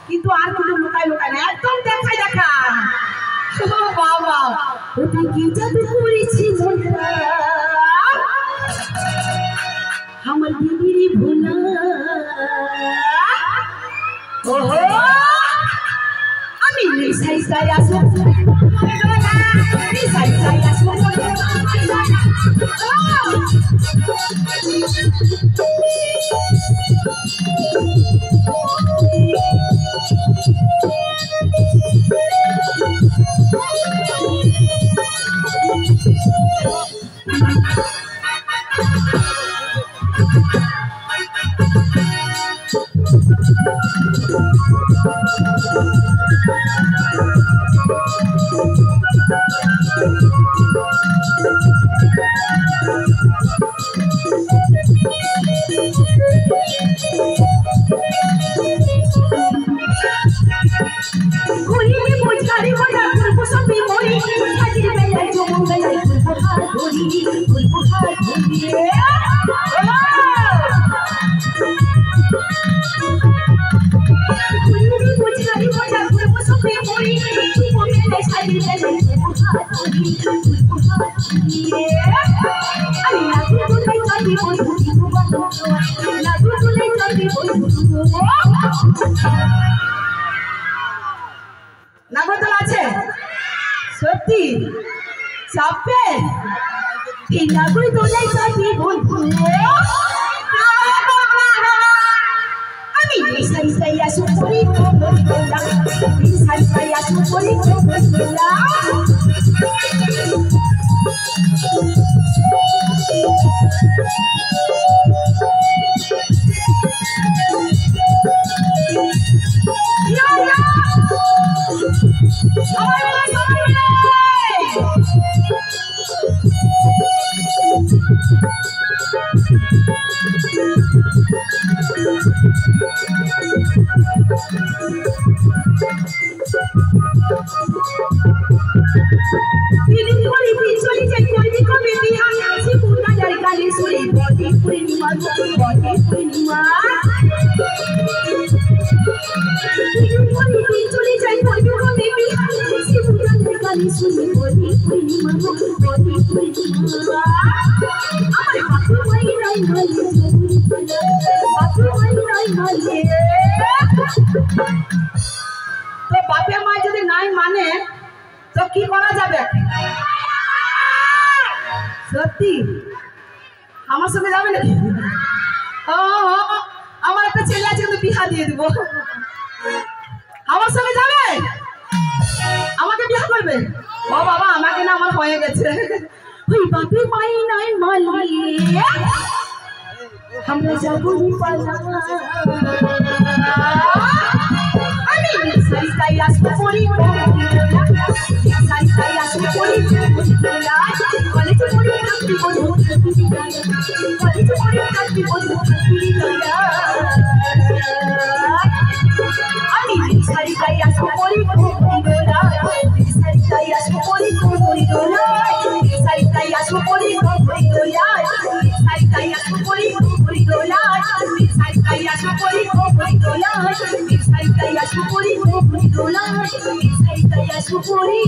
কিন্তু আর কোনো লুকায় লুকায় না, একদম দেখাই দেখা। বাবা ওটা কি জাদু করেছি আমার দিদির ভোলা। ওহো আমি নিশাই সাই আসো নিশাই সাই আসো নাগরদোলা আছে সত্যি চাপে এই নাগরদোলায় চাপি বলবো আমি নিশাই সাই আসো করি নিশাই সাই আসো করি তো বাপে মা যদি নাই মানে তো কি করা যাবে? সত্যি আমার সঙ্গে যাবে নাকি? আমার একটা ছেলে আছে, কিন্তু বিয়া দিয়ে দিব। আমার সঙ্গে যাবে, আমাকে বিয়া করবে? ও বাবা, আমাকে না, আমার হয়ে গেছে। ওই বাপে মাই নাই মালিয়ে আমরা যাবো পালা আমি সাইকাই আসবো পরি সাইকাই আসবো পরি কলেজে পড়ি থাকবি বন্ধু কলেজে পড়ি থাকবি বন্ধু আমি সাইকাই আসবো পরি সাইকাই আসবো পরি সাইকাই আসবো পরি সাইকাই আসবো পরি সাইকাই আসবো পরি সাইকাই আসবো পরি সাইকাই আসবো পরি